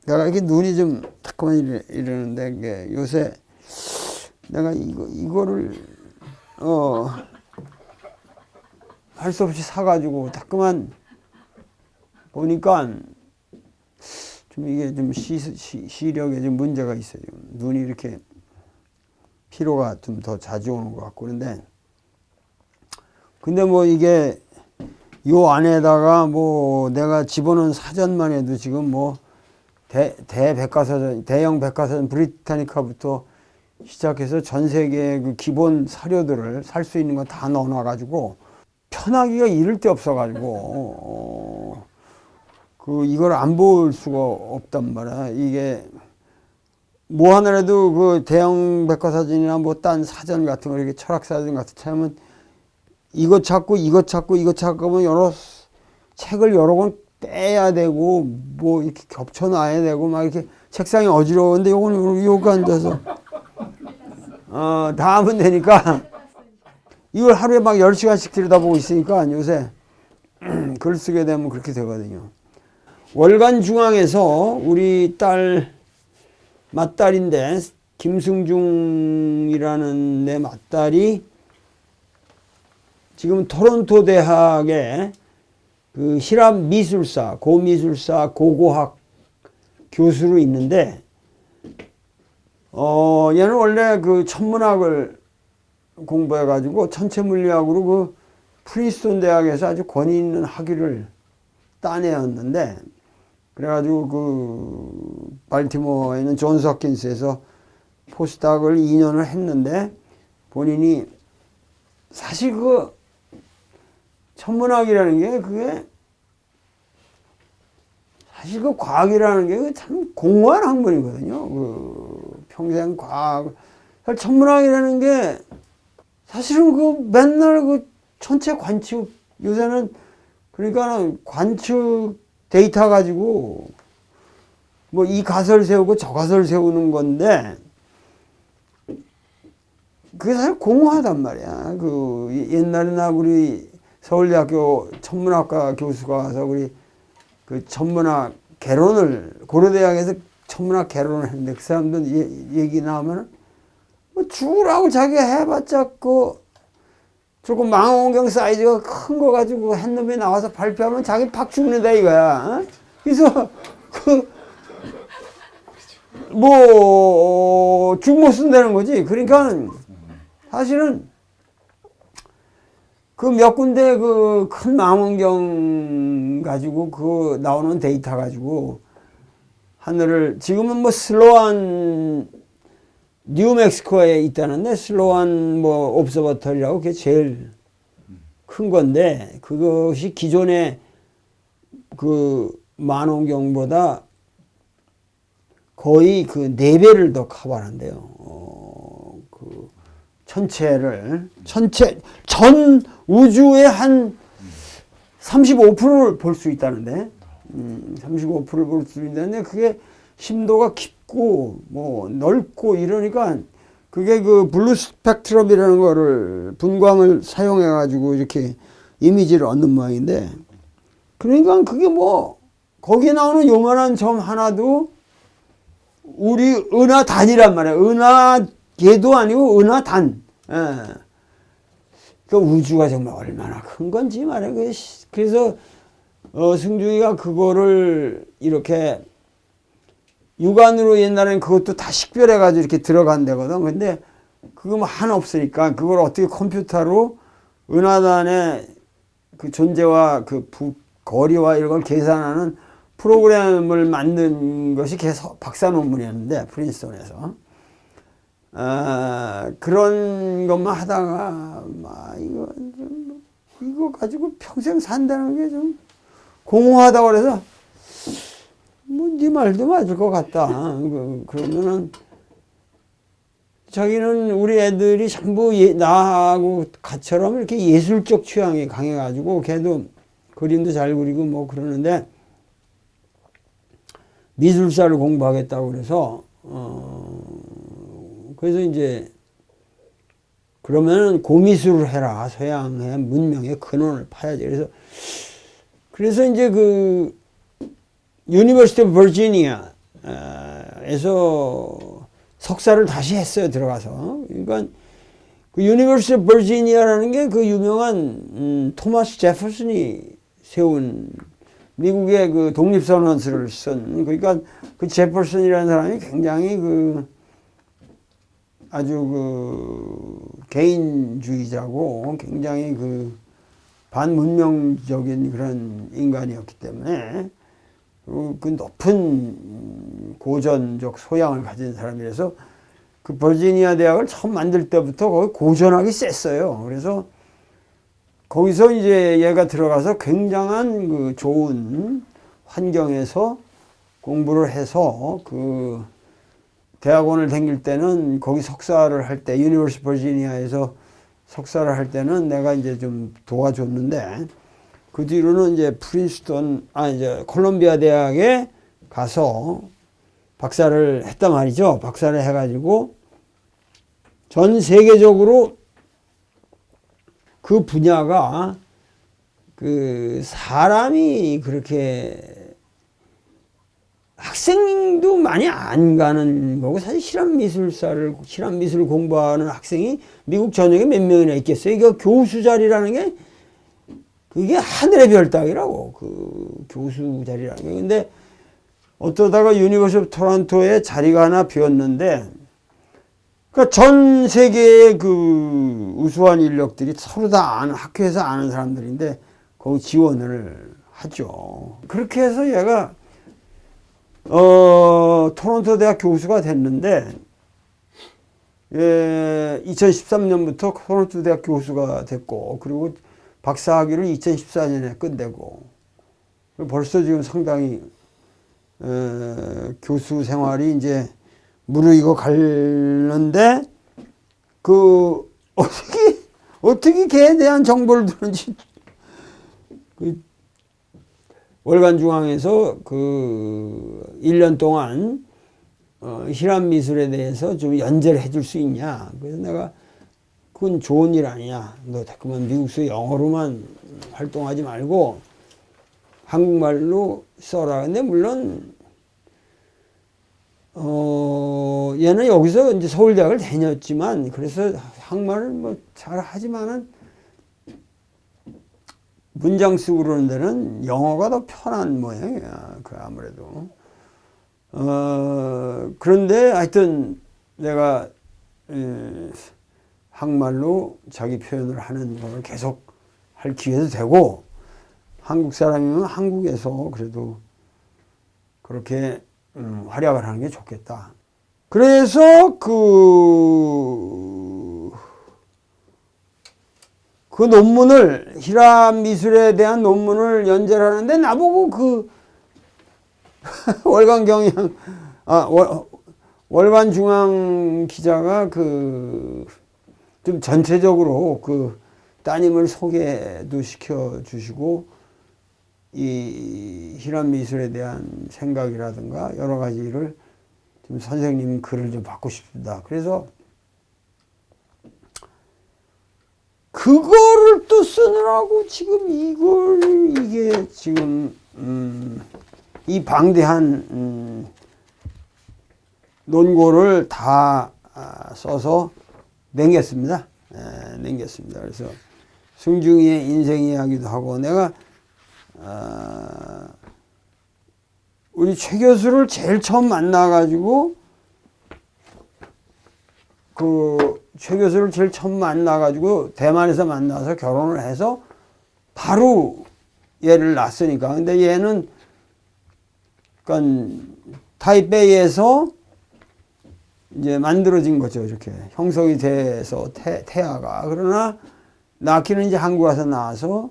내가 이렇게 눈이 좀 자꾸만 이러는데, 이게 요새 내가 이거를, 할 수 없이 사가지고 자꾸만 보니까 좀 이게 좀 시력에 좀 문제가 있어요. 눈이 이렇게 피로가 좀 더 자주 오는 것 같고 그런데, 근데 뭐 이게 요 안에다가 뭐 내가 집어넣은 사전만 해도 지금 뭐 대백과사전, 대형 백과사전 브리타니카부터 시작해서 전 세계의 그 기본 사료들을 살 수 있는 거 다 넣어놔가지고 편하기가 이를 데 없어가지고 이걸 안 볼 수가 없단 말이야. 이게 뭐 하나라도 그 대형 백과사전이나 뭐 딴 사전 같은 거, 이렇게 철학사전 같은 거 찾으면 이것 찾고 이것 찾고 이것 찾고 하면 여러 책을 여러 권 빼야 되고 뭐 이렇게 겹쳐놔야 되고 막 이렇게 책상이 어지러운데 요거는 요거 앉아서 다 하면 되니까 이걸 하루에 막 10시간씩 들여다보고 있으니까 요새 글 쓰게 되면 그렇게 되거든요. 월간 중앙에서 우리 딸 맏딸인데 김승중이라는 내 맏딸이 지금 토론토 대학의 그 실합 미술사, 고미술사, 고고학 교수로 있는데, 얘는 원래 그 천문학을 공부해가지고 천체물리학으로 그 프린스턴 대학에서 아주 권위 있는 학위를 따내었는데, 그래가지고 그 발티모어에 있는 존스 홉킨스에서 포스닥을 2년을 했는데, 본인이 사실 그 천문학이라는 게 그게 사실 그 과학이라는 게 참 공허한 학문이거든요. 그 평생 과학, 사실 천문학이라는 게 사실은 그 맨날 그 천체 관측, 요새는 그러니까 관측 데이터 가지고 뭐 이 가설 세우고 저 가설 세우는 건데, 그게 사실 공허하단 말이야. 그 옛날에나 우리 서울대학교 천문학과 교수가 와서 우리 그 천문학 개론을, 고려대학에서 천문학 개론을 했는데, 그 사람들 얘기 나오면 뭐 죽으라고 자기가 해봤자 그 조금 망원경 사이즈가 큰 거 가지고 한 놈이 나와서 발표하면 자기 팍 죽는다 이거야. 그래서 뭐 죽 못 쓴다는 거지. 그러니까 사실은 그 몇 군데 그 큰 망원경 가지고 그 나오는 데이터 가지고 하늘을, 지금은 뭐 슬로안 뉴멕시코에 있다는데 슬로안 뭐 옵서버터리라고 그게 제일 큰 건데, 그것이 기존의 그 망원경보다 거의 그 4배를 더 커버한대요. 그 전체 전 우주의 한 35%를 볼 수 있다는데, 35%를 볼 수 있는데, 그게 심도가 깊고 뭐 넓고 이러니까 그게 그 블루 스펙트럼이라는 거를, 분광을 사용해 가지고 이렇게 이미지를 얻는 모양인데, 그러니까 그게 뭐 거기에 나오는 요만한 점 하나도 우리 은하단이란 말이야. 은하계도 아니고 은하단. 그 우주가 정말 얼마나 큰 건지 말이야. 그래서 승중이가 그거를 이렇게 육안으로, 옛날에는 그것도 다 식별해가지고 이렇게 들어간다거든. 근데 그거 뭐 하나 없으니까 그걸 어떻게 컴퓨터로 은하단의 그 존재와 그 거리와 이런 걸 계산하는 프로그램을 만든 것이 박사 논문이었는데, 프린스턴에서. 그런 것만 하다가 막 이거 가지고 평생 산다는 게 좀 공허하다고 그래서 뭐 네 말도 맞을 것 같다. 그러면은 자기는 우리 애들이 전부 나하고 같처럼 이렇게 예술적 취향이 강해가지고 걔도 그림도 잘 그리고 뭐 그러는데, 미술사를 공부하겠다고 그래서 그래서 이제 그러면 고미술을 해라. 서양의 문명의 근원을 파야지. 그래서 이제 그 유니버시티 오브 버지니아 에서 석사를 다시 했어요. 들어가서. 그러니까 그 유니버시티 오브 버지니아라는 게 그 유명한 토마스 제퍼슨이 세운 미국의 그 독립선언서를 쓴, 그러니까 그 제퍼슨이라는 사람이 굉장히 그 아주 그 개인주의자고 굉장히 그 반문명적인 그런 인간이었기 때문에 그 높은 고전적 소양을 가진 사람이라서 그 버지니아 대학을 처음 만들 때부터 거기 고전학이 셌어요. 그래서 거기서 이제 얘가 들어가서 굉장한 그 좋은 환경에서 공부를 해서 그 대학원을 다닐 때는 거기 석사를 할 때, 유니버시티 버지니아에서 석사를 할 때는 내가 이제 좀 도와줬는데, 그 뒤로는 이제 이제 콜롬비아 대학에 가서 박사를 했단 말이죠. 박사를 해가지고 전 세계적으로 그 분야가 그 사람이 그렇게 학생도 많이 안 가는 거고, 사실 실험미술을 공부하는 학생이 미국 전역에 몇 명이나 있겠어요. 이거 교수 자리라는 게 그게 하늘의 별 따기라고, 그 교수 자리라는 게. 근데 어떠다가 유니버시티 오브 토론토에 자리가 하나 비었는데, 그러니까 전 세계의 그 우수한 인력들이 서로 다 학교에서 아는 사람들인데 거기 지원을 하죠. 그렇게 해서 얘가 토론토 대학 교수가 됐는데, 2013년부터 토론토 대학 교수가 됐고, 그리고 박사학위를 2014년에 끝내고, 벌써 지금 상당히 교수 생활이 이제 무르익어 가는데, 그 어떻게 걔에 대한 정보를 들은지, 그 월간중앙에서 그 1년 동안 실험 미술에 대해서 좀 연재를 해줄 수 있냐. 그래서 내가 그건 좋은 일 아니냐. 너 자꾸만 미국서 영어로만 활동하지 말고 한국말로 써라. 근데 물론 얘는 여기서 이제 서울대학을 다녔지만, 그래서 한국말을 뭐 잘 하지만은 문장 쓰고 그러는 데는 영어가 더 편한 모양이야. 그 아무래도. 그런데 하여튼 내가 한국말로 자기 표현을 하는 걸 계속 할 기회도 되고, 한국 사람이면 한국에서 그래도 그렇게 활약을 하는 게 좋겠다. 그래서 그 논문을, 히람 미술에 대한 논문을 연재를 하는데, 나보고 그 월간중앙 기자가 좀 전체적으로 그 따님을 소개도 시켜주시고, 이 히람 미술에 대한 생각이라든가 여러 가지를 좀 선생님 글을 좀 받고 싶습니다. 그래서 그거를 또 쓰느라고 지금 이게 지금 이 방대한 논고를 다 써서 남겼습니다. 남겼습니다. 그래서 승중이의 인생 이야기도 하고, 내가 우리 최 교수를 제일 처음 만나가지고, 최 교수를 제일 처음 만나가지고 대만에서 만나서 결혼을 해서 바로 얘를 낳았으니까. 근데 얘는 그러니까 타이베이에서 이제 만들어진 거죠. 이렇게 형성이 돼서 태아가. 그러나 낳기는 이제 한국 와서 나와서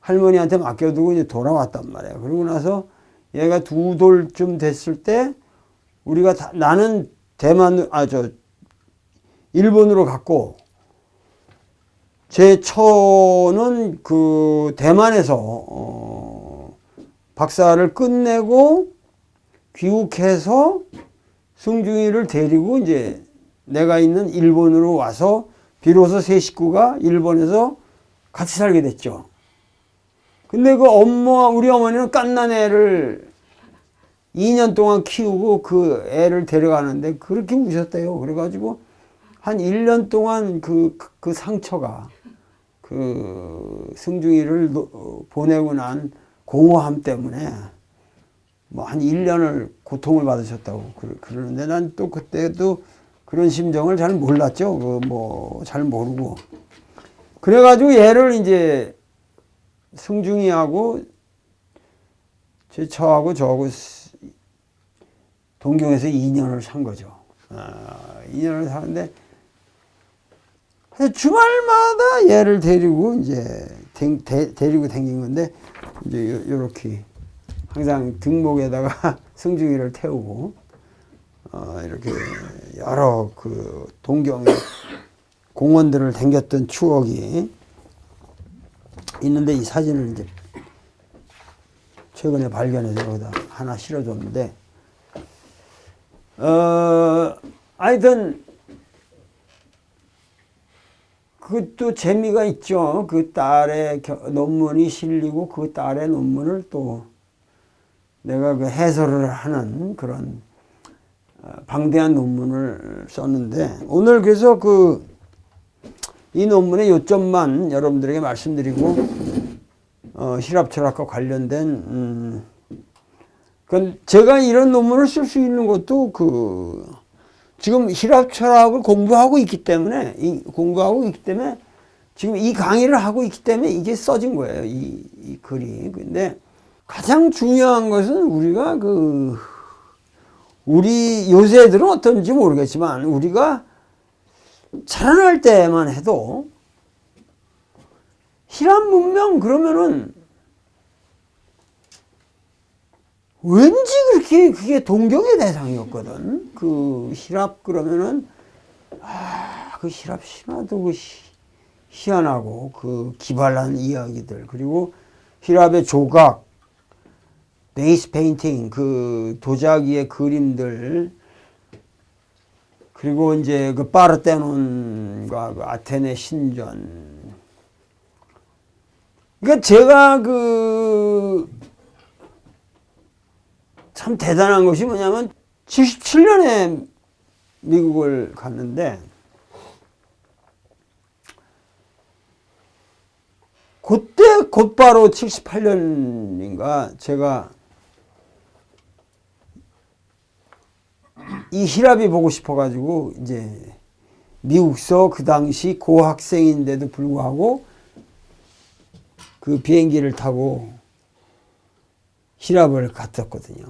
할머니한테 맡겨두고 이제 돌아왔단 말이에요. 그러고 나서 얘가 2돌쯤 됐을 때 나는 일본으로 갔고, 제 처는 그 대만에서 박사를 끝내고 귀국해서 승중이를 데리고 이제 내가 있는 일본으로 와서 비로소 세 식구가 일본에서 같이 살게 됐죠. 근데 우리 어머니는 갓난 애를 2년 동안 키우고 그 애를 데려가는데 그렇게 우셨대요. 그래가지고 한 1년 동안 그 상처가 그 승중이를 보내고 난 공허함 때문에 뭐 한 1년을 고통을 받으셨다고 그러는데 난 또 그때도 그런 심정을 잘 몰랐죠. 뭐 잘 모르고. 그래가지고 얘를 이제 승중이하고 제 처하고 저하고 동경에서 2년을 산 거죠. 2년을 사는데 주말마다 얘를 데리고 이제 데리고 다닌 건데 이제 요렇게 항상 등목에다가 승중이를 태우고 이렇게 여러 그 동경의 공원들을 다녔던 추억이 있는데 이 사진을 이제 최근에 발견해서 여기다 하나 실어줬는데 하여튼 그것도 재미가 있죠. 그 딸의 논문이 실리고 그 딸의 논문을 또 내가 그 해설을 하는 그런 방대한 논문을 썼는데 오늘 그래서 이 논문의 요점만 여러분들에게 말씀드리고 시랍 철학과 관련된 그건 제가 이런 논문을 쓸 수 있는 것도 지금 시랍 철학을 공부하고 있기 때문에 지금 이 강의를 하고 있기 때문에 이게 써진 거예요. 이 글이. 근데 가장 중요한 것은 우리가 우리 요새들은 어떤지 모르겠지만 우리가 자라날 때만 해도 히랍 문명 그러면은 왠지 그렇게 그게 동경의 대상이었거든. 그 히랍 그러면은 그 히랍 신화도 희한하고 그 기발한 이야기들 그리고 히랍의 조각 베이스 페인팅 그 도자기의 그림들 그리고 이제 그 파르테논과 그 아테네 신전 그러니까 제가 참 대단한 것이 뭐냐면 77년에 미국을 갔는데 그때 곧바로 78년인가 제가 이 히랍이 보고 싶어가지고 이제 미국서 그 당시 고학생인데도 불구하고 그 비행기를 타고 히랍을 갔었거든요.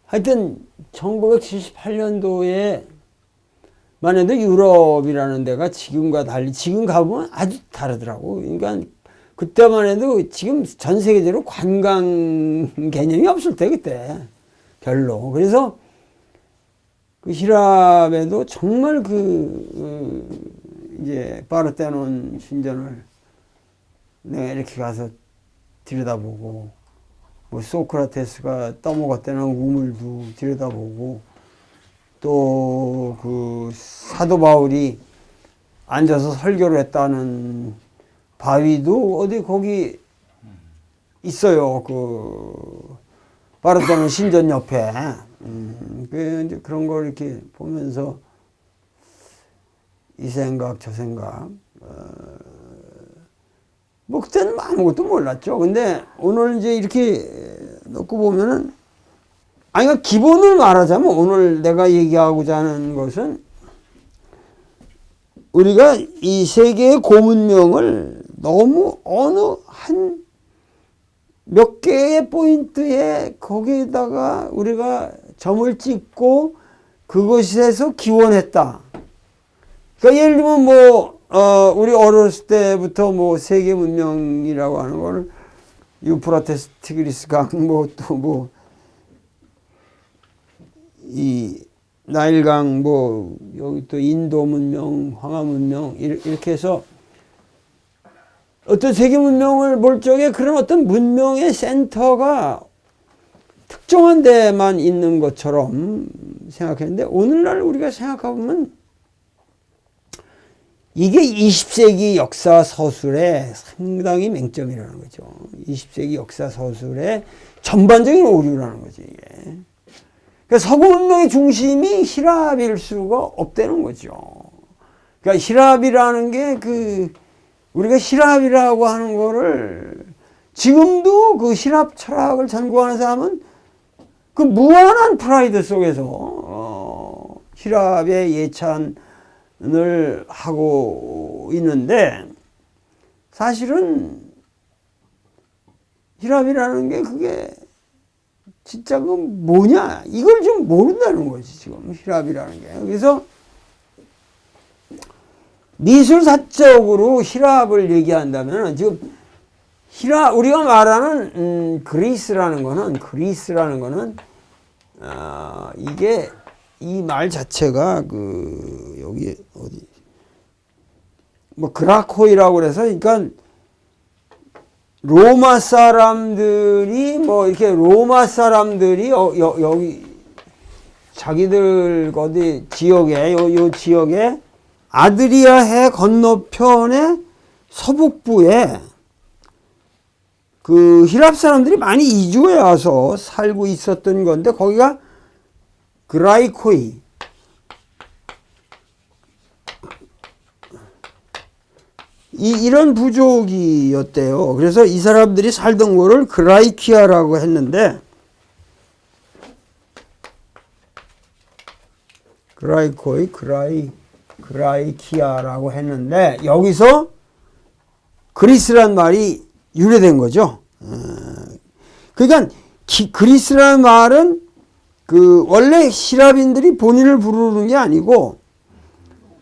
하여튼 1978년도에 만 해도 유럽이라는 데가 지금과 달리 지금 가보면 아주 다르더라고. 그러니까 그때만 해도 지금 전 세계적으로 관광 개념이 없을 때 그때 별로. 그래서 그 히랍에도 정말 이제 파르테논 신전을 내가 이렇게 가서 들여다보고 뭐 소크라테스가 떠먹었다는 우물도 들여다보고 또 그 사도 바울이 앉아서 설교를 했다는 바위도 어디 거기 있어요. 그 파르테논 신전 옆에. 이제 그런 걸 이렇게 보면서 이 생각 저 생각 뭐 그때는 아무것도 몰랐죠. 근데 오늘 이제 이렇게 놓고 보면은 그러니까 기본을 말하자면 오늘 내가 얘기하고자 하는 것은 우리가 이 세계의 고문명을 너무 어느 한 몇 개의 포인트에 거기에다가 우리가 점을 찍고 그것에서 기원했다. 그러니까 예를 들면 우리 어렸을 때부터 세계 문명이라고 하는 거를 유프라테스 티그리스 강 이 나일강 여기 또 인도 문명, 황하 문명 이렇게 해서 어떤 세계 문명을 볼 적에 그런 어떤 문명의 센터가 특정한 데만 있는 것처럼 생각했는데 오늘날 우리가 생각해보면 이게 20세기 역사 서술의 상당히 맹점이라는 거죠. 20세기 역사 서술의 전반적인 오류라는 거지, 이게. 그러니까 서구 문명의 중심이 히랍일 수가 없다는 거죠. 그러니까 히랍이라는 게 우리가 히랍이라고 하는 거를 지금도 그 히랍 철학을 전공하는 사람은 그 무한한 프라이드 속에서 히랍의 예찬을 하고 있는데 사실은 히랍이라는 게 그게 진짜 그 뭐냐 이걸 좀 모른다는 거지 지금 히랍이라는 게. 그래서 미술사적으로 히랍을 얘기한다면 지금 히랍 우리가 말하는 그리스라는 거는 이게 이 말 자체가 여기 어디 뭐 그라코이라고 그래서 그러니까 로마 사람들이 뭐 이렇게 로마 사람들이 여기 자기들 어디 지역에 요 지역에 아드리아 해 건너편의 서북부에 그 히랍 사람들이 많이 이주해 와서 살고 있었던 건데 거기가 그라이코이 이런 부족이었대요. 그래서 이 사람들이 살던 곳을 그라이키아라고 했는데 그라이코이 그라이키아라고 했는데 여기서 그리스란 말이 유래된 거죠. 그러니까 그리스라는 말은 원래 히랍인들이 본인을 부르는 게 아니고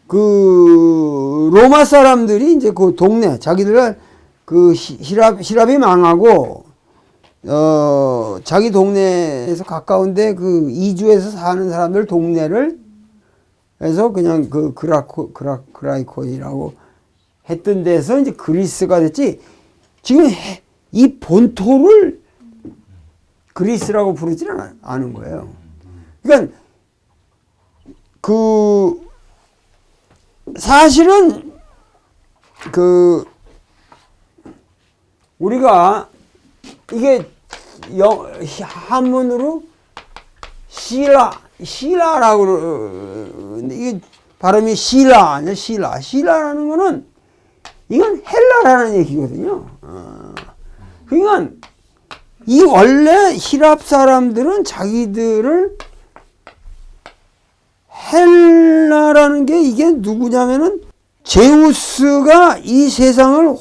로마 사람들이 이제 그 동네 자기들 히랍이 망하고 자기 동네에서 가까운데 이주해서 사는 사람들 동네를 해서 그냥 그라이코이라고 했던 데서 이제 그리스가 됐지. 지금 이 본토를 그리스라고 부르지는 않은 거예요. 그러니까 사실은 우리가 이게 한문으로 시라라고 이게 발음이 시라라는 거는 이건 헬라라는 얘기거든요. 그러니까 이 원래 히랍 사람들은 자기들을 헬라라는 게 이게 누구냐면은 제우스가 이 세상을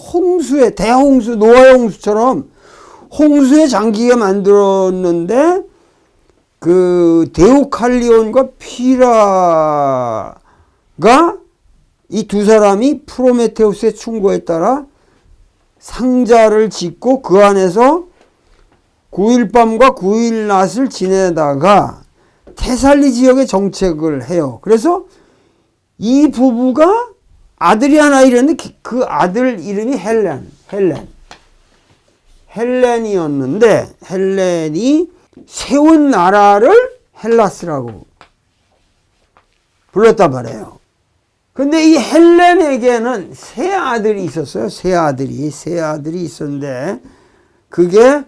대홍수, 노아의 홍수처럼 홍수에 잠기게 만들었는데 데오칼리온과 피라가 이 두 사람이 프로메테우스의 충고에 따라 상자를 짓고 그 안에서 9일 밤과 9일 낮을 지내다가 테살리 지역에 정착을 해요. 그래서 이 부부가 아들이 하나 이랬는데 그 아들 이름이 헬렌이었는데 헬렌이 세운 나라를 헬라스라고 불렀단 말이에요. 근데 이 헬렌에게는 세 아들이 있었어요. 세 아들이 있었는데 그게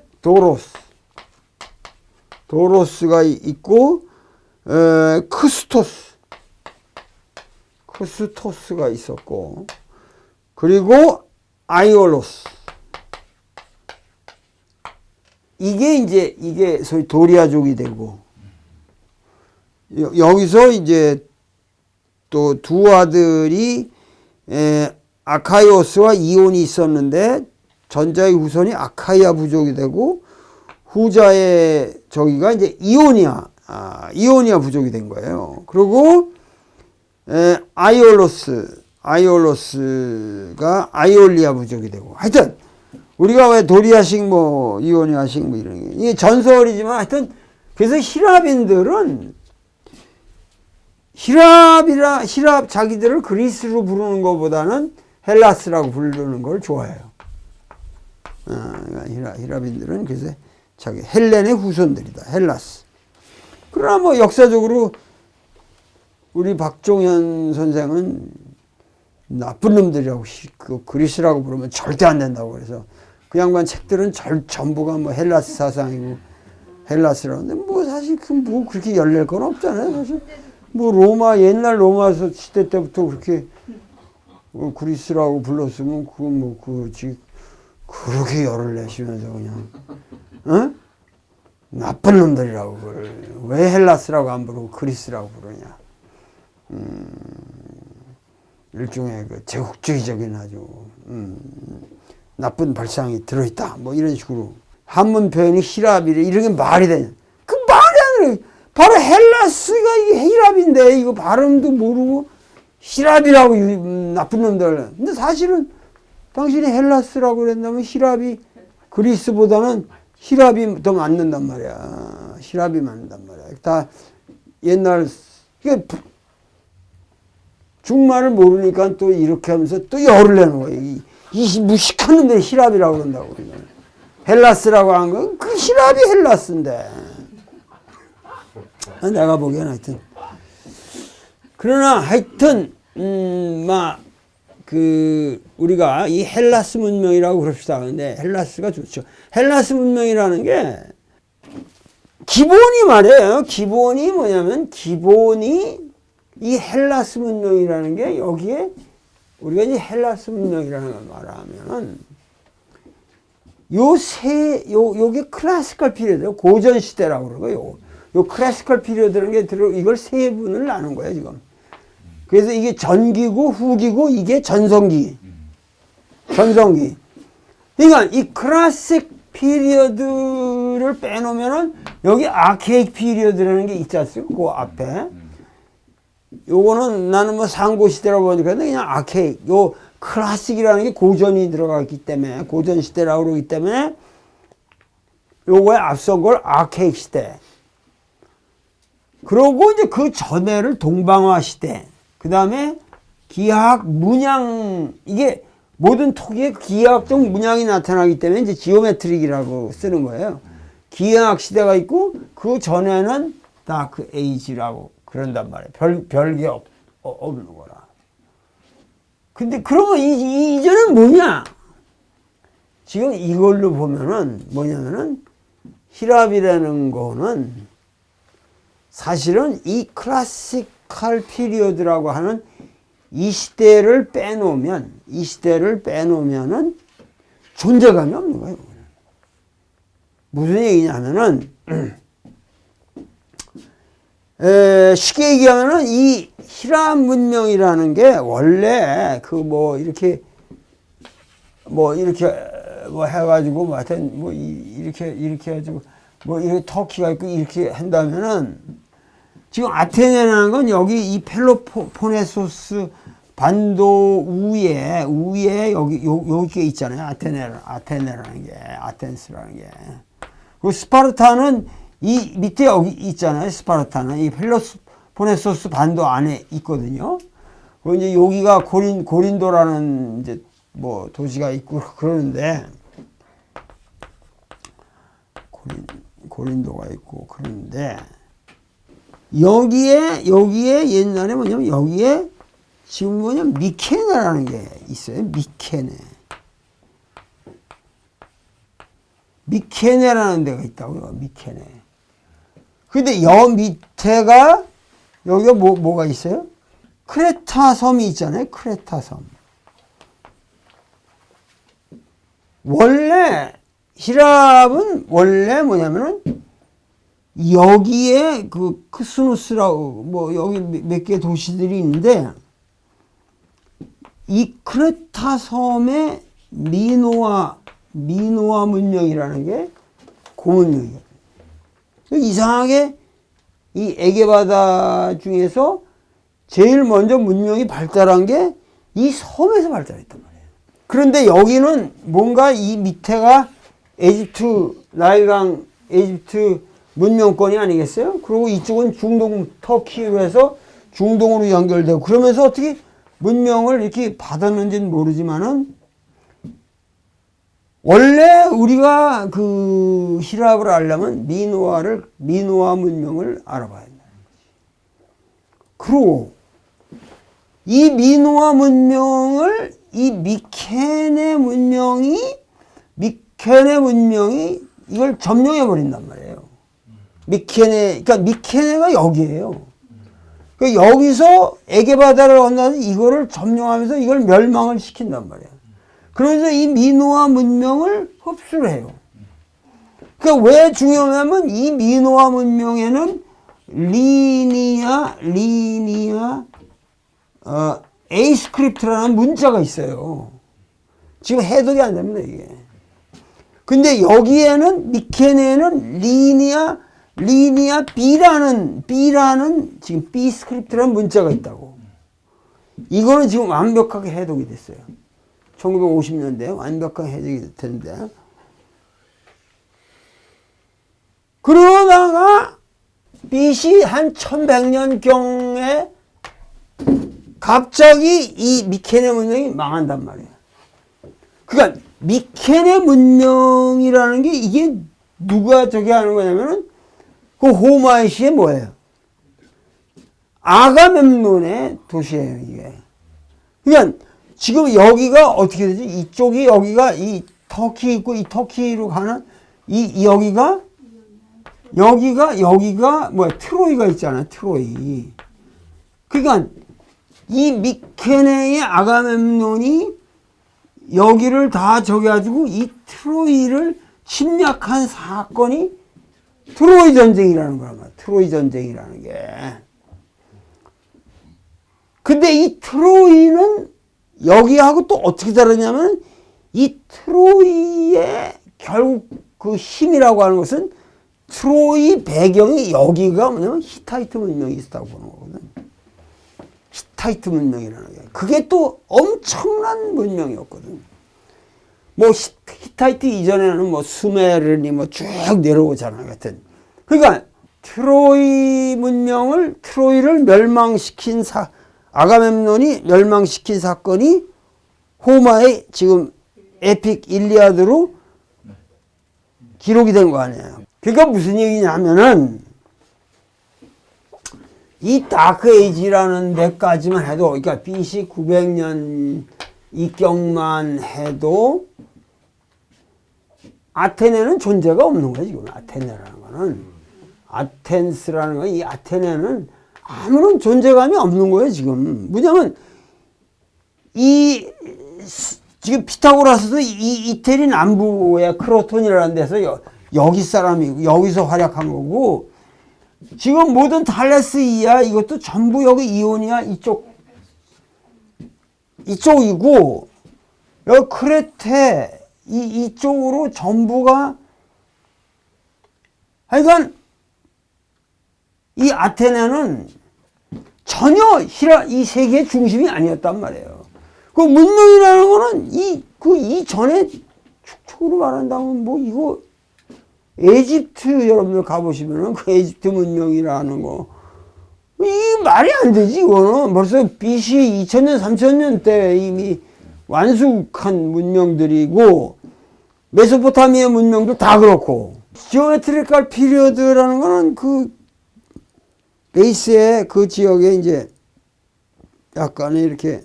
도로스가 있고 크스토스가 있었고 그리고 아이올로스 이게 소위 도리아족이 되고 여기서 이제 또 두 아들이 아카이오스와 이온이 있었는데 전자의 후손이 아카이아 부족이 되고 후자의 저기가 이제 이오니아 부족이 된 거예요. 그리고 아이올로스가 아이올리아 부족이 되고 하여튼 우리가 왜 도리아식 이오니아식 이런 게 이게 전설이지만 하여튼 그래서 히랍인들은 히랍 자기들을 그리스로 부르는 것보다는 헬라스라고 부르는 걸 좋아해요. 히랍인들은 그래서 자기 헬렌의 후손들이다. 헬라스. 그러나 역사적으로 우리 박종현 선생은 나쁜 놈들이라고 그 그리스라고 부르면 절대 안 된다고 그래서 그 양반 책들은 전부가 뭐 헬라스 사상이고 헬라스라는데 뭐 사실 그 뭐 그렇게 열릴 건 없잖아요. 사실 뭐 로마 옛날 로마 시대 때부터 그렇게 그리스라고 불렀으면 그거 뭐 그렇게 열을 내시면서 그냥 어? 나쁜 놈들이라고 그걸 왜 헬라스라고 안 부르고 그리스라고 부르냐. 일종의 그 제국주의적인 아주 나쁜 발상이 들어있다. 뭐 이런 식으로 한문 표현이 히랍이래 이런 게 말이 되냐? 그 말이 안 돼. 바로 헬라스가 이게 히랍인데 이거 발음도 모르고 히랍이라고 나쁜 놈들. 근데 사실은 당신이 헬라스라고 그랬다면 히랍이 그리스보다는 히랍이 더 맞는단 말이야. 히랍이 맞는단 말이야. 다 옛날 이게 중말을 모르니까 또 이렇게 하면서 또 열을 내는 거예요. 이 무식한 놈들이 히랍이라고 그런다고. 헬라스라고 한 건 그 히랍이 헬라스인데. 내가 보기엔 하여튼. 그러나 하여튼, 우리가 이 헬라스 문명이라고 그럽시다. 근데 헬라스가 좋죠. 헬라스 문명이라는 게 기본이 말이에요. 기본이 뭐냐면 이 헬라스 문명이라는 게 여기에 우리가 이제 헬라스 문명이라는 걸 말하면은 요게 클래시컬 피리어드, 고전 시대라고 그러고요. 요 클래시컬 피리어드라는 게 이걸 세 분을 나눈 거예요, 지금. 그래서 이게 전기고 후기고 이게 전성기. 그러니까 이 클래식 피리어드를 빼놓으면은 여기 아케이크 피리어드라는 게 있지 않습니까? 그 앞에. 요거는 나는 뭐 상고시대라고 보니까 그냥 아케이크. 요 클래식이라는 게 고전이 들어가기 때문에, 고전 시대라고 그러기 때문에 요거에 앞선 걸 아케이크 시대. 그러고 이제 그 전에를 동방화 시대. 그 다음에 기하학 문양, 이게 모든 토기에 기하학적 문양이 나타나기 때문에 이제 지오메트릭이라고 쓰는 거예요. 기하학 시대가 있고 그 전에는 다크 에이지라고 그런단 말이에요. 별게 없는 거라. 근데 그러면 이전은 뭐냐? 지금 이걸로 보면은 뭐냐면은 히랍이라는 거는 사실은 이 클래시컬 피리어드라고 하는 이 시대를 빼놓으면은 존재감이 없는 거예요. 무슨 얘기냐면은 쉽게 얘기하면은 이 히랍 문명이라는 게 원래 이렇게 해가지고 뭐 하여튼 이렇게 해가지고 이렇게 터키가 있고 이렇게 한다면은 지금 아테네라는 건 여기 이 펠로폰네소스 반도 우에 여기 있잖아요. 아테네라는 게, 아텐스라는 게. 그 스파르타는 이 밑에 여기 있잖아요. 스파르타는 이 펠로폰네소스 반도 안에 있거든요. 그 이제 여기가 고린도라는 이제 뭐 도시가 있고 그러는데 고린도가 있고 그러는데 여기에 옛날에 뭐냐면 여기에 지금 뭐냐면 미케네라는 게 있어요. 미케네라는 데가 있다고요. 미케네. 근데 여 밑에가 여기가 뭐가 있어요? 크레타 섬이 있잖아요. 크레타 섬. 원래 히랍은 원래 뭐냐면은 여기에 그 크스누스라고 뭐 여기 몇 개 도시들이 있는데 이 크레타 섬의 미노아 문명이라는 게 고문명이에요. 이상하게 이 에게바다 중에서 제일 먼저 문명이 발달한 게 이 섬에서 발달했단 말이에요. 그런데 여기는 뭔가 이 밑에가 나일강 에집트 문명권이 아니겠어요? 그리고 이쪽은 중동 터키로 해서 중동으로 연결되고 그러면서 어떻게 문명을 이렇게 받았는지는 모르지만은 원래 우리가 그 히랍을 알려면 미노아 문명을 알아봐야 된다는 거지. 그리고 이 미노아 문명을 이 미케네 문명이 이걸 점령해 버린단 말이에요. 그러니까 미케네가 여기에요. 그러니까 여기서 에게바다를 건너서 이거를 점령하면서 이걸 멸망을 시킨단 말이에요. 그러면서 이 미노아 문명을 흡수를 해요. 그러니까 왜 중요하냐면 이 미노아 문명에는 리니아 A 스크립트라는 문자가 있어요. 지금 해석이 안 됩니다, 이게. 근데 여기에는 미케네는 리니아 B라는 지금 B 스크립트라는 문자가 있다고. 이거는 지금 완벽하게 해독이 됐어요. 1950년대에 완벽하게 해독이 됐는데. 그러다가 BC 한 1100년경에 갑자기 이 미케네 문명이 망한단 말이에요. 그러니까 미케네 문명이라는 게 이게 누가 저기 하는 거냐면은 그 호마의 시에 뭐예요? 아가멤논의 도시예요, 이게. 그러니까 지금 여기가 어떻게 되지? 이쪽이 여기가 이 터키 있고 이 터키로 가는 여기가 뭐야? 트로이가 있잖아요, 트로이. 그러니까 이 미케네의 아가멤논이 여기를 다 저기 가지고 이 트로이를 침략한 사건이 트로이 전쟁이라는 거야. 트로이 전쟁이라는 게. 근데 이 트로이는 여기하고 또 어떻게 다르냐면 이 트로이의 결국 그 힘이라고 하는 것은 트로이 배경이 여기가 뭐냐면 히타이트 문명이 있었다고 보는 거거든. 히타이트 문명이라는 게. 그게 또 엄청난 문명이었거든. 뭐 히타이트 이전에는 뭐 수메르니 뭐 쭉 내려오잖아, 하여튼. 그러니까 트로이를 멸망시킨 아가멤논이 멸망시킨 사건이 호마의 지금 에픽 일리아드로 기록이 된 거 아니에요. 그러니까 무슨 얘기냐면은 이 다크 에이지라는 데까지만 해도, 그러니까 BC 900년 이경만 해도 아테네는 존재가 없는 거야, 지금. 아테네라는 거는. 아텐스라는 거, 이 아테네는 아무런 존재감이 없는 거예요, 지금. 뭐냐면, 지금 피타고라스도 이태리 남부의 크로톤이라는 데서 여기 사람이고, 여기서 활약한 거고, 지금 모든 탈레스이야, 이것도 전부 여기 이오니아 이쪽이고, 여기 크레테, 이쪽으로 전부가, 하여간, 이 아테네는 전혀 이 세계의 중심이 아니었단 말이에요. 그 문명이라는 거는 이 전에 축적으로 말한다면 뭐 이거 에집트 여러분들 가보시면은 그 에집트 문명이라는 거, 이게 말이 안 되지, 이거는. 벌써 BC 2000년, 3000년 때 이미 완숙한 문명들이고, 메소포타미아 문명도 다 그렇고, 지오메트리컬 피리어드라는 거는 그 베이스에 그 지역에 이제 약간의 이렇게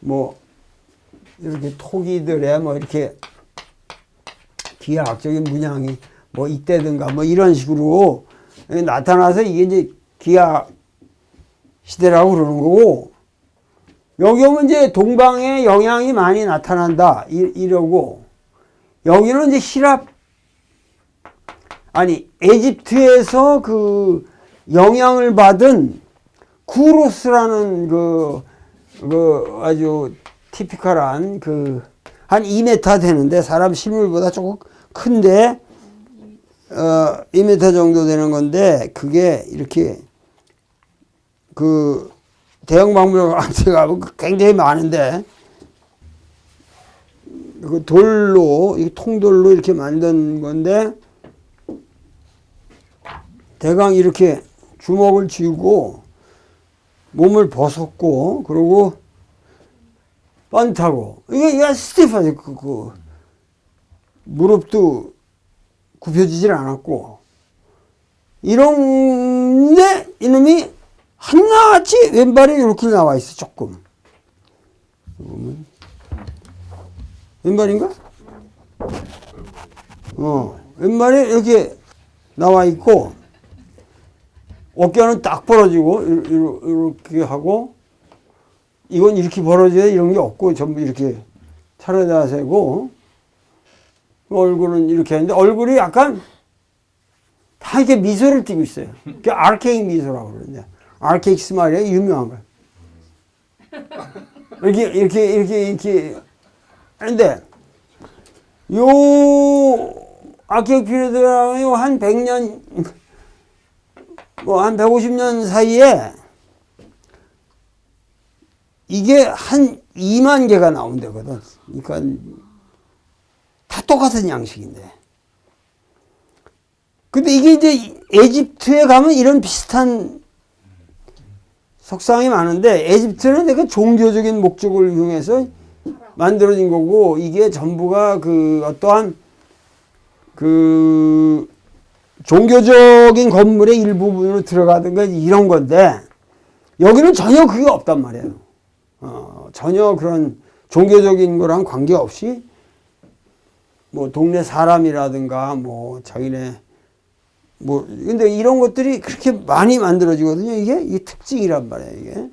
뭐 이렇게 토기들의 뭐 이렇게 기하학적인 문양이 뭐 이때든가 뭐 이런 식으로 나타나서 이게 이제 기하 시대라고 그러는 거고, 여기 오면 이제 동방의 영향이 많이 나타난다 이러고, 여기는 이제 에집트에서 그 영향을 받은 구로스라는 그 아주 티피컬한 한 2m 되는데, 사람 실물보다 조금 큰데 2m 정도 되는 건데, 그게 이렇게 그 대형 박물관에 가면 굉장히 많은데, 그 돌로, 이 통돌로 이렇게 만든 건데, 대강 이렇게 주먹을 쥐고 몸을 벗었고, 그리고 뻔타고, 이게 스티프하지. 무릎도 굽혀지질 않았고, 이런데 이놈이 하나같이 왼발이 이렇게 나와 있어, 조금. 왼발인가? 왼발이 이렇게 나와 있고, 어깨는 딱 벌어지고, 이렇게 하고, 이건 이렇게 벌어져야 이런 게 없고, 전부 이렇게 차려다 세고, 얼굴은 이렇게 하는데, 얼굴이 약간 다 이렇게 미소를 띠고 있어요. 그게 아르케익 미소라고 그러는데, 아르케익 스마일이 유명한 거예요. 이렇게 하는데, 요 아르케익 피리드랑 한 100년, 한 150년 사이에 이게 한 2만 개가 나온다거든. 그러니까 다 똑같은 양식인데. 근데 이게 이제 에집트에 가면 이런 비슷한 석상이 많은데, 에집트는 내가 종교적인 목적을 이용해서 만들어진 거고, 이게 전부가 그 어떠한 그 종교적인 건물의 일부분으로 들어가든가 이런 건데, 여기는 전혀 그게 없단 말이에요. 전혀 그런 종교적인 거랑 관계없이 뭐 동네 사람이라든가 뭐 자기네 뭐 근데 이런 것들이 그렇게 많이 만들어지거든요. 이게 특징이란 말이에요. 이게.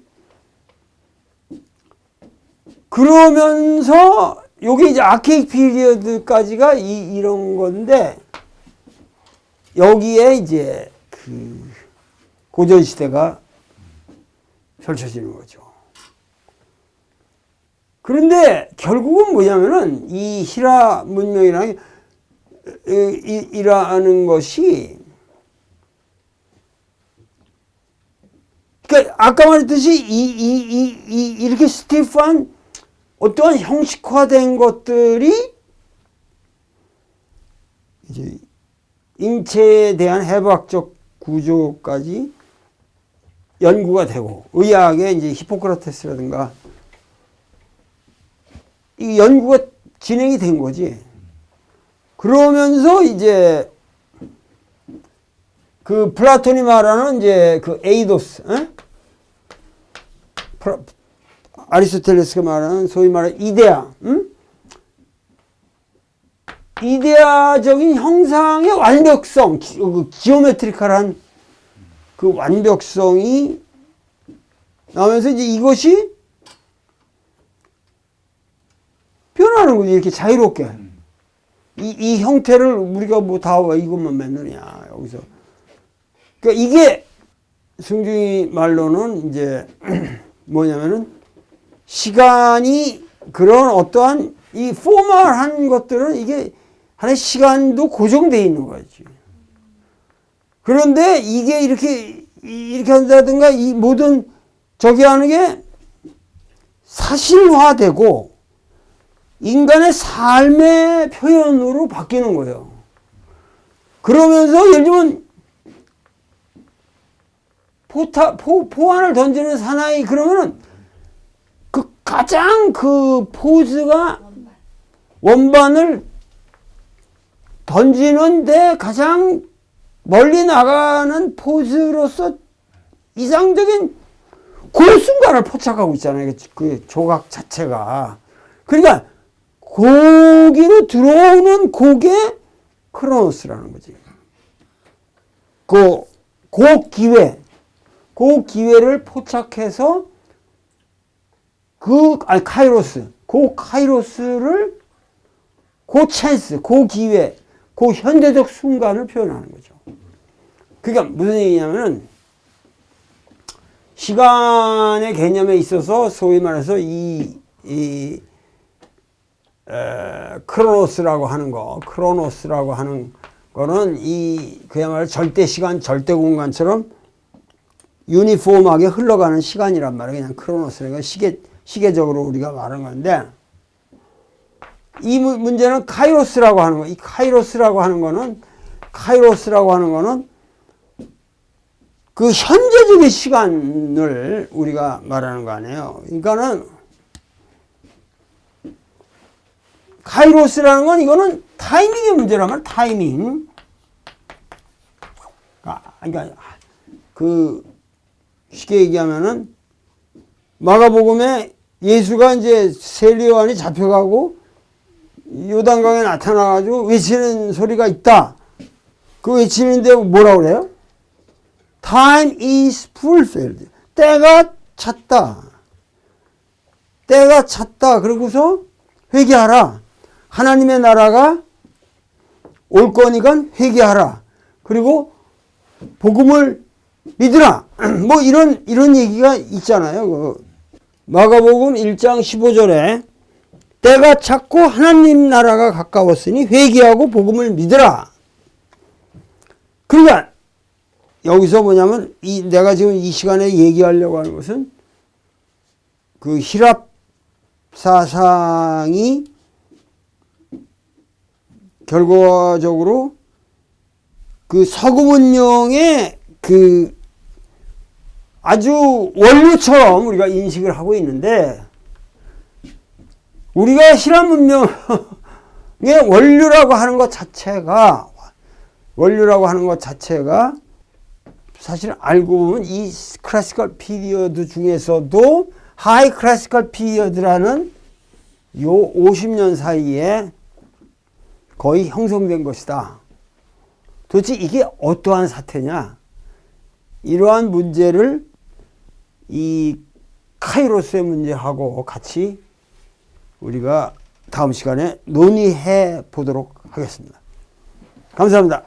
그러면서 요게 이제 아케이크 피리어드까지가 이런 건데, 여기에 이제 그 고전 시대가 펼쳐지는 거죠. 그런데 결국은 뭐냐면은 이 히라 문명이라는 것이, 그러니까 아까 말했듯이 이렇게 스티프한 어떠한 형식화된 것들이 이제 인체에 대한 해부학적 구조까지 연구가 되고, 의학의 이제 히포크라테스라든가 이 연구가 진행이 된 거지. 그러면서 이제 그 플라톤이 말하는 이제 그 에이도스, 아리스토텔레스가 말하는 소위 말하는 이데아, 이데아적인 형상의 완벽성, 지오메트리컬한 그 완벽성이 나오면서 이제 이것이 변하는 거지, 이렇게 자유롭게. 이 형태를 우리가 뭐 다 이것만 만드냐, 여기서. 그러니까 이게 승중이 말로는 이제 뭐냐면은 시간이 그런 어떠한 이 포멀한 것들은 이게 하나의 시간도 고정되어 있는 거지. 그런데 이게 이렇게 한다든가 이 모든 저기 하는 게 사실화되고 인간의 삶의 표현으로 바뀌는 거예요. 그러면서 예를 들면 포환을 던지는 사나이, 그러면은 그 가장 그 포즈가 원반을 던지는데 가장 멀리 나가는 포즈로서 이상적인 그 순간을 포착하고 있잖아요. 그 조각 자체가. 그러니까 거기로 들어오는 그게 크로노스라는 거지. 그 기회를 포착해서 카이로스, 카이로스를 그 찬스, 그 기회, 그 현대적 순간을 표현하는 거죠. 그러니까 무슨 얘기냐면은 시간의 개념에 있어서 소위 말해서 크로노스라고 하는 거는 그야말로 절대 시간, 절대 공간처럼 유니폼하게 흘러가는 시간이란 말이에요. 그냥 크로노스니까 시계적으로 우리가 말하는 건데, 이 문제는 카이로스라고 하는 거. 이 카이로스라고 하는 거는 그 현재적인 시간을 우리가 말하는 거 아니에요. 그러니까는 카이로스라는 건 이거는 타이밍의 문제란 말이에요. 타이밍. 그러니까 쉽게 얘기하면은 마가복음에 예수가 이제 세례요한이 잡혀가고 요단강에 나타나가지고 외치는 소리가 있다. 그 외치는데 뭐라고 그래요? Time is fulfilled. 때가 찼다. 때가 찼다. 그러고서 회개하라. 하나님의 나라가 올 거니까 회개하라. 그리고 복음을 믿으라. 뭐 이런 얘기가 있잖아요. 그 마가복음 1장 15절에 때가 찼고 하나님 나라가 가까웠으니 회개하고 복음을 믿으라. 그러니까 여기서 뭐냐면 내가 지금 이 시간에 얘기하려고 하는 것은 그 히랍 사상이 결과적으로 그 서구 문명의 그 아주 원료처럼 우리가 인식을 하고 있는데, 우리가 히랍 문명의 원료라고 하는 것 자체가 사실 알고 보면 이 클래시컬 피리어드 중에서도 하이 클래시컬 피리어드라는 요 50년 사이에 거의 형성된 것이다. 도대체 이게 어떠한 사태냐? 이러한 문제를 이 카이로스의 문제하고 같이 우리가 다음 시간에 논의해 보도록 하겠습니다. 감사합니다.